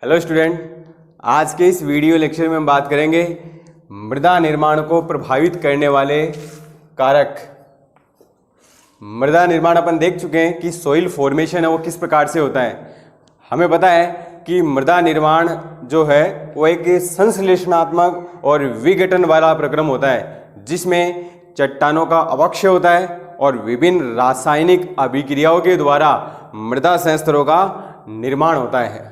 Hello student, आज के इस वीडियो लेक्चर में हम बात करेंगे मृदा निर्माण को प्रभावित करने वाले कारक। मृदा निर्माण अपन देख चुके हैं कि सॉइल फॉर्मेशन है वो किस प्रकार से होता है। हमें पता है कि मृदा निर्माण जो है वो एक संश्लेषणात्मक और विघटन वाला प्रक्रम होता है जिसमें चट्टानों का अवक्षय होता है और विभिन्न रासायनिक अभिक्रियाओं के द्वारा मृदा संस्तरों का निर्माण होता है।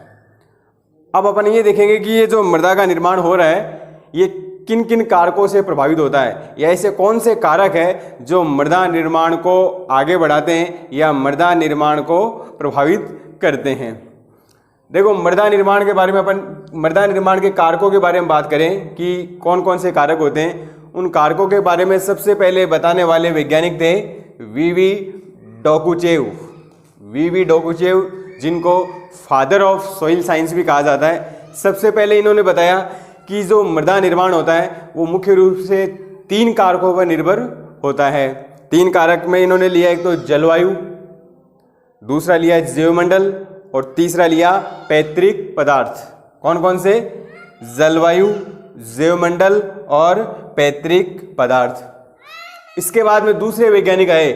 अब अपन ये देखेंगे कि ये जो मृदा का निर्माण हो रहा है ये किन किन कारकों से प्रभावित होता है, या ऐसे कौन से कारक है जो मृदा निर्माण को आगे बढ़ाते हैं या मृदा निर्माण को प्रभावित करते हैं। देखो, मृदा निर्माण के बारे में अपन मृदा निर्माण के कारकों के बारे में बात करें कि कौन कौन से कारक होते हैं। उन कारकों के बारे में सबसे पहले बताने वाले वैज्ञानिक थे वीवी डोकुचेव, जिनको फादर ऑफ सॉइल साइंस भी कहा जाता है। सबसे पहले इन्होंने बताया कि जो मृदा निर्माण होता है वो मुख्य रूप से 3 कारकों पर निर्भर होता है। 3 कारक में इन्होंने लिया, एक तो जलवायु, दूसरा लिया जैवमंडल और तीसरा लिया पैतृक पदार्थ। कौन कौन से? जलवायु, जैवमंडल और पैतृक पदार्थ। इसके बाद में दूसरे वैज्ञानिक आए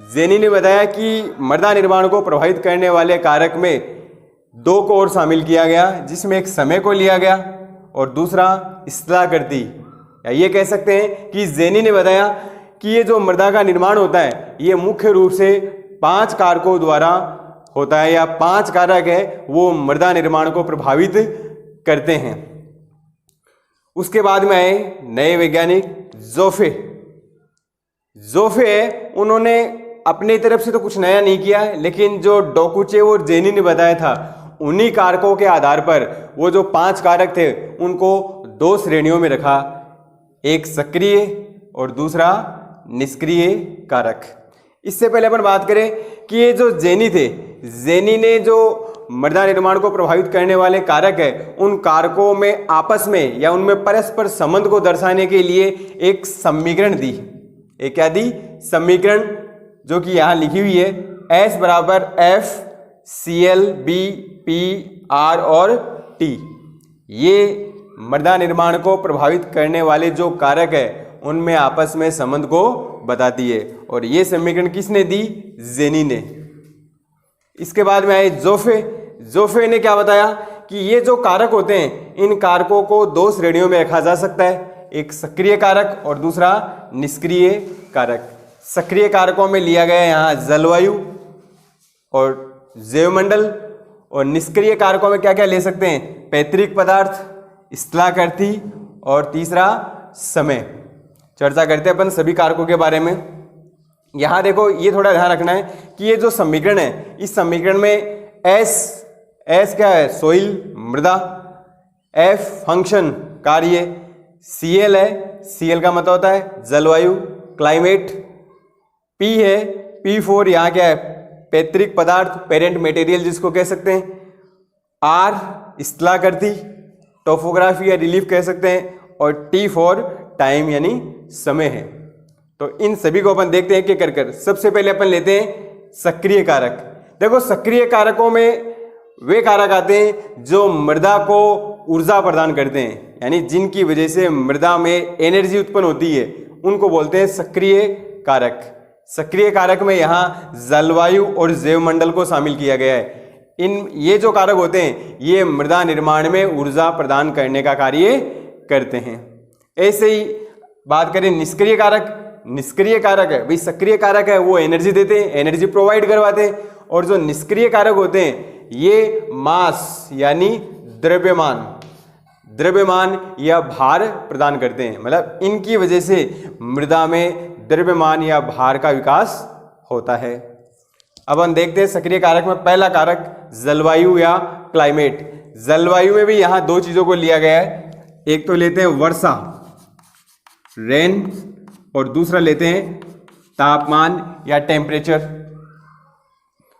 जेनी ने बताया कि मृदा निर्माण को प्रभावित करने वाले कारक में 2 को और शामिल किया गया, जिसमें एक समय को लिया गया और दूसरा स्थलाकृति। या ये कह सकते हैं कि जेनी ने बताया कि ये जो मृदा का निर्माण होता है ये मुख्य रूप से 5 कारकों द्वारा होता है, या 5 कारक है वो मृदा निर्माण को प्रभावित करते हैं। उसके बाद में आए नए वैज्ञानिक जोफे। उन्होंने अपनी तरफ से तो कुछ नया नहीं किया, लेकिन जो डोकुचेव और जेनी ने बताया था उन्हीं कारकों के आधार पर वो जो 5 कारक थे उनको 2 श्रेणियों में रखा, एक सक्रिय और दूसरा निष्क्रिय कारक। इससे पहले अपन बात करें कि ये जो जेनी ने जो मृदा निर्माण को प्रभावित करने वाले कारक है उन कारकों में आपस में या उनमें परस्पर संबंध को दर्शाने के लिए एक समीकरण दी। एक क्या दी? समीकरण, जो कि यहाँ लिखी हुई है S बराबर F Cl B P R और T। ये मृदा निर्माण को प्रभावित करने वाले जो कारक है उनमें आपस में संबंध को बताती है, और ये समीकरण किसने दी? जेनी ने। इसके बाद में आए जोफे ने क्या बताया कि ये जो कारक होते हैं इन कारकों को 2 श्रेणियों में रखा जा सकता है, एक सक्रिय कारक और दूसरा निष्क्रिय कारक। सक्रिय कारकों में लिया गया यहाँ जलवायु और जैवमंडल, और निष्क्रिय कारकों में क्या क्या ले सकते हैं? पैतृक पदार्थ, स्थलाकृति और तीसरा समय। चर्चा करते हैं अपन सभी कारकों के बारे में। यहाँ देखो, ये थोड़ा ध्यान रखना है कि ये जो समीकरण है इस समीकरण में एस क्या है? सॉइल मृदा, F फंक्शन कार्य, Cl है, Cl का मतलब होता है जलवायु क्लाइमेट, P है, P4 यहाँ क्या है? पैतृक पदार्थ पेरेंट मटेरियल जिसको कह सकते हैं, R स्थलाकृति टोपोग्राफी या रिलीफ कह सकते हैं, और T4 टाइम यानी समय है। तो इन सभी को अपन देखते हैं कि कर सबसे पहले अपन लेते हैं सक्रिय कारक। देखो, सक्रिय कारकों में वे कारक आते हैं जो मृदा को ऊर्जा प्रदान करते हैं, यानी जिनकी वजह से मृदा में एनर्जी उत्पन्न होती है, उनको बोलते हैं सक्रिय कारक। सक्रिय कारक में यहाँ जलवायु और जैवमंडल को शामिल किया गया है। ये जो कारक होते हैं ये मृदा निर्माण में ऊर्जा प्रदान करने का कार्य करते हैं। ऐसे ही बात करें निष्क्रिय कारक है भाई, सक्रिय कारक है वो एनर्जी देते हैं, एनर्जी प्रोवाइड करवाते हैं, और जो निष्क्रिय कारक होते हैं ये मास यानी द्रव्यमान या भार प्रदान करते हैं। मतलब इनकी वजह से मृदा में द्रव्यमान या भार का विकास होता है। अब हम देखते हैं सक्रिय कारक में पहला कारक जलवायु या क्लाइमेट। जलवायु में भी यहाँ 2 चीजों को लिया गया है, एक तो लेते हैं वर्षा रेन और दूसरा लेते हैं तापमान या टेम्परेचर।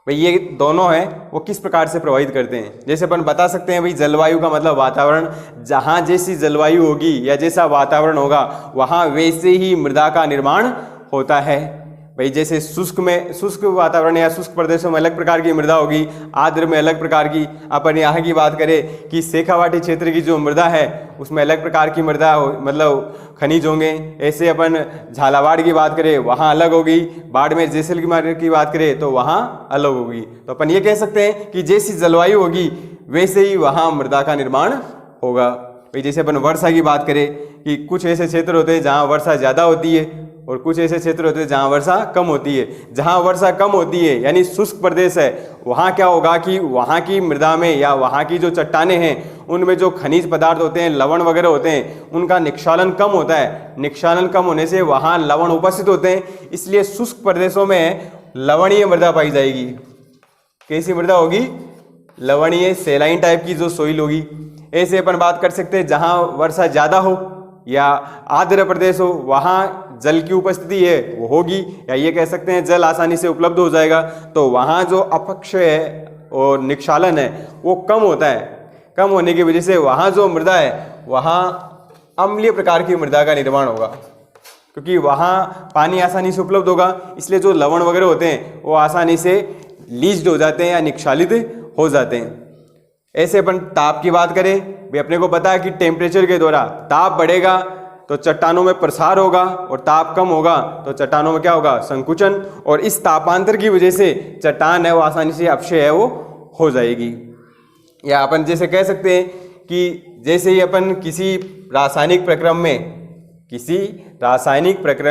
भाई ये दोनों हैं वो किस प्रकार से प्रभावित करते हैं। जैसे अपन बता सकते हैं भाई जलवायु का मतलब वातावरण, जहाँ जैसी जलवायु होगी या जैसा वातावरण होगा वहाँ वैसे ही मृदा का निर्माण होता है। भाई जैसे शुष्क वातावरण या शुष्क प्रदेशों में अलग प्रकार की मृदा होगी, आर्द्र में अलग प्रकार की। अपन यहाँ की बात करें कि शेखावाटी क्षेत्र की जो मृदा है उसमें अलग प्रकार की मृदा मतलब खनिज होंगे। ऐसे अपन झालावाड़ की बात करें वहाँ अलग होगी, बाड़मेर जैसलमेर की बात करें तो वहाँ अलग होगी। तो अपन ये कह सकते हैं कि जैसी जलवायु होगी वैसे ही वहाँ मृदा का निर्माण होगा। भाई जैसे अपन वर्षा की बात करें कि कुछ ऐसे क्षेत्र होते हैं जहाँ वर्षा ज़्यादा होती है और कुछ ऐसे क्षेत्र होते हैं जहाँ वर्षा कम होती है। जहाँ वर्षा कम होती है यानी शुष्क प्रदेश है, वहाँ क्या होगा कि वहाँ की मृदा में या वहाँ की जो चट्टानें हैं उनमें जो खनिज पदार्थ होते हैं, लवण वगैरह होते हैं, उनका निक्षालन कम होता है। निक्षालन कम होने से वहाँ लवण उपस्थित होते हैं, इसलिए शुष्क प्रदेशों में लवणीय मृदा पाई जाएगी। कैसी मृदा होगी? लवणीय सेलाइन टाइप की जो सोइल होगी। ऐसे अपन बात कर सकते हैं जहाँ वर्षा ज़्यादा हो या आर्द्र प्रदेश हो, वहाँ जल की उपस्थिति है वो होगी, या ये कह सकते हैं जल आसानी से उपलब्ध हो जाएगा। तो वहाँ जो अपक्षय है और निक्षालन है वो कम होता है। कम होने की वजह से वहाँ जो मृदा है वहाँ अम्लीय प्रकार की मृदा का निर्माण होगा, क्योंकि वहाँ पानी आसानी से उपलब्ध होगा, इसलिए जो लवण वगैरह होते हैं वो आसानी से लीच्ड हो जाते हैं या निक्षालित हो जाते हैं। ऐसे अपन ताप की बात करें, भी अपने को पता है कि टेम्परेचर के द्वारा ताप बढ़ेगा तो चट्टानों में प्रसार होगा, और ताप कम होगा तो चट्टानों में क्या होगा? संकुचन। और इस तापांतर की वजह से चट्टान है वो आसानी से अपक्षय है वो हो जाएगी। या अपन जैसे कह सकते हैं कि जैसे ही अपन किसी रासायनिक प्रक्रम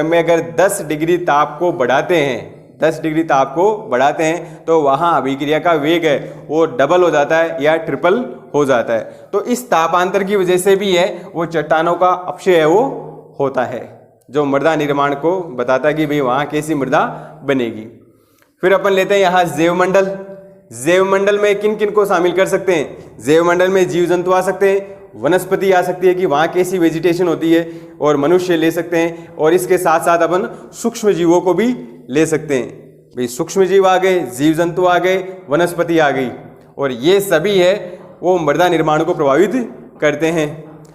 में अगर 10 डिग्री ताप को बढ़ाते हैं, 10 डिग्री ताप को बढ़ाते हैं तो वहाँ अभिक्रिया का वेग है वो डबल हो जाता है या ट्रिपल हो जाता है। तो इस तापांतर की वजह से भी है वो चट्टानों का अपक्षय है वो होता है, जो मृदा निर्माण को बताता है कि भाई वहाँ कैसी मृदा बनेगी। फिर अपन लेते हैं यहाँ जैवमंडल। जैवमंडल में किन किन को शामिल कर सकते हैं? जैवमंडल में जीव जंतु आ सकते हैं, वनस्पति आ सकती है कि वहाँ कैसी वेजिटेशन होती है, और मनुष्य ले सकते हैं, और इसके साथ साथ अपन सूक्ष्म जीवों को भी ले सकते हैं। भाई सूक्ष्म जीव आ गए, जीव जंतु आ गए, वनस्पति आ गई, और ये सभी है वो मृदा निर्माण को प्रभावित करते हैं।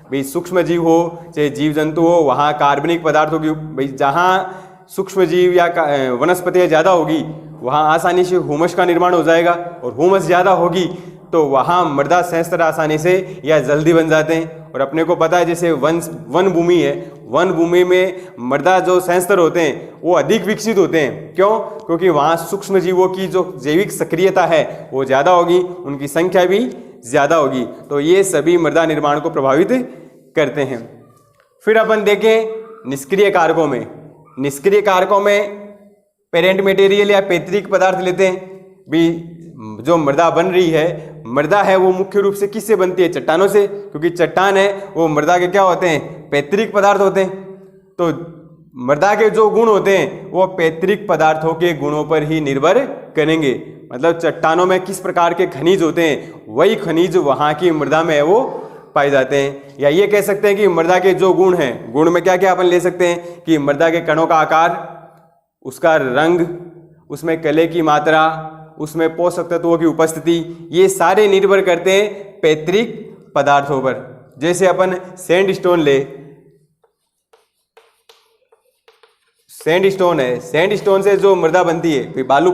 भाई सूक्ष्म जीव हो चाहे जीव जंतु हो, वहाँ कार्बनिक पदार्थ होगी। भाई जहाँ सूक्ष्म जीव या वनस्पतियाँ ज़्यादा होगी वहाँ आसानी से ह्यूमस का निर्माण हो जाएगा, और ह्यूमस ज़्यादा होगी तो वहाँ मृदा संस्तर आसानी से या जल्दी बन जाते हैं। और अपने को पता है जैसे वन भूमि है, वन भूमि में मृदा जो संस्तर होते हैं वो अधिक विकसित होते हैं। क्यों? क्योंकि वहाँ सूक्ष्म जीवों की जो जैविक सक्रियता है वो ज़्यादा होगी, उनकी संख्या भी ज़्यादा होगी। तो ये सभी मृदा निर्माण को प्रभावित करते हैं। फिर अपन देखें निष्क्रिय कारकों में। निष्क्रिय कारकों में पेरेंट मटेरियल या पैतृक पदार्थ लेते हैं। भी जो मृदा बन रही है, मृदा है वो मुख्य रूप से किससे बनती है? चट्टानों से, क्योंकि चट्टान है वो मृदा के क्या होते हैं? पैतृक पदार्थ होते हैं। तो मृदा के जो गुण होते हैं वो पैतृक पदार्थों के गुणों पर ही निर्भर करेंगे। मतलब चट्टानों में किस प्रकार के खनिज होते हैं वही खनिज वहाँ की मृदा में है वो पाए जाते हैं। या ये कह सकते हैं कि मृदा के जो गुण हैं, गुण में क्या क्या अपन ले सकते हैं कि मृदा के कणों का आकार, उसका रंग, उसमें कले की मात्रा, उसमें पोषक तत्वों की उपस्थिति, ये सारे निर्भर करते हैं पैतृक पदार्थों पर। जैसे अपन सैंडस्टोन ले, सैंडस्टोन है, सैंडस्टोन से जो मृदा बनती है, बालू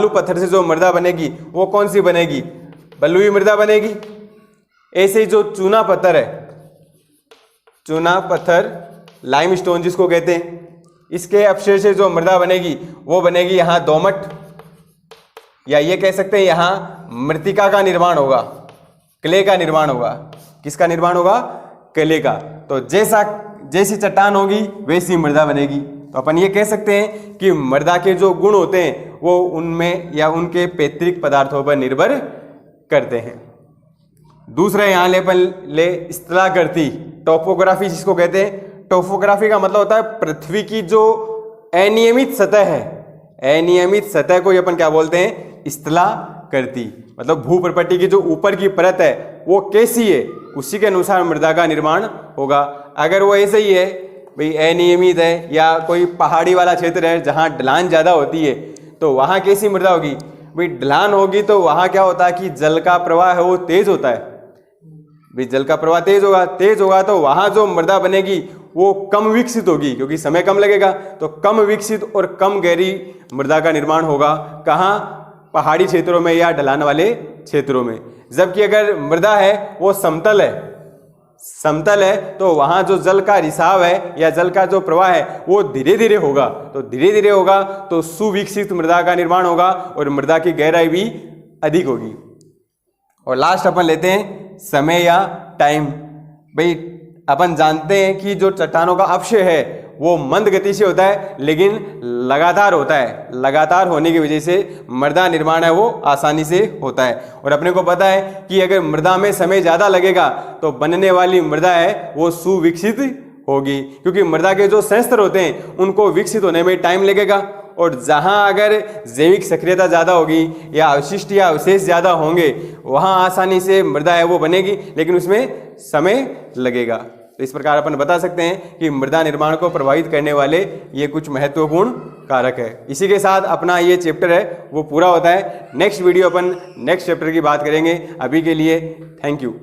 पत्थर से जो मृदा बनेगी वो कौन सी बनेगी? बलुई मृदा बनेगी। ऐसे ही जो चूना पत्थर है, चूना पत्थर लाइमस्टोन जिसको कहते हैं, इसके अवशेष से जो मृदा बनेगी वो बनेगी यहाँ दोमट, या ये कह सकते हैं यहाँ मृतिका का निर्माण होगा, क्ले का निर्माण होगा। किसका निर्माण होगा? क्ले का। तो जैसी चट्टान होगी वैसी मृदा बनेगी। तो अपन ये कह सकते हैं कि मृदा के जो गुण होते हैं वो उनमें या उनके पैतृक पदार्थों पर निर्भर करते हैं। दूसरा यहाँ ले स्थलाकृति, टोपोग्राफी जिसको कहते हैं। टोपोग्राफी का मतलब होता है पृथ्वी की जो अनियमित सतह है, अनियमित सतह को अपन क्या बोलते हैं? स्थलाकृति। मतलब भूप्रपट्टी की जो ऊपर की परत है वो कैसी है, उसी के अनुसार मृदा का निर्माण होगा। अगर वो ऐसे ही है भाई अनियमित है, या कोई पहाड़ी वाला क्षेत्र है जहाँ ढलान ज़्यादा होती है, तो वहाँ कैसी मृदा होगी? भाई ढलान होगी तो वहाँ क्या होता है कि जल का प्रवाह है वो तेज होता है। भाई जल का प्रवाह तेज होगा तो वहाँ जो मृदा बनेगी वो कम विकसित होगी, क्योंकि समय कम लगेगा। तो कम विकसित और कम गहरी मृदा का निर्माण होगा कहाँ? पहाड़ी क्षेत्रों में या ढलान वाले क्षेत्रों में। जबकि अगर मृदा है वो समतल है तो वहां जो जल का रिसाव है या जल का जो प्रवाह है वो धीरे धीरे होगा। तो धीरे धीरे होगा तो सुविकसित मृदा का निर्माण होगा और मृदा की गहराई भी अधिक होगी। और लास्ट अपन लेते हैं समय या टाइम। भाई अपन जानते हैं कि जो चट्टानों का अपक्षय है वो मंद गति से होता है लेकिन लगातार होता है। लगातार होने की वजह से मृदा निर्माण है वो आसानी से होता है। और अपने को पता है कि अगर मृदा में समय ज़्यादा लगेगा तो बनने वाली मृदा है वो सुविकसित होगी, क्योंकि मृदा के जो संस्तर होते हैं उनको विकसित होने में टाइम लगेगा। और जहां अगर जैविक सक्रियता ज़्यादा होगी या अवशिष्ट या अवशेष ज़्यादा होंगे वहां आसानी से मृदा है वो बनेगी, लेकिन उसमें समय लगेगा। तो इस प्रकार अपन बता सकते हैं कि मृदा निर्माण को प्रभावित करने वाले ये कुछ महत्वपूर्ण कारक है। इसी के साथ अपना ये चैप्टर है वो पूरा होता है। नेक्स्ट वीडियो अपन नेक्स्ट चैप्टर की बात करेंगे। अभी के लिए थैंक यू।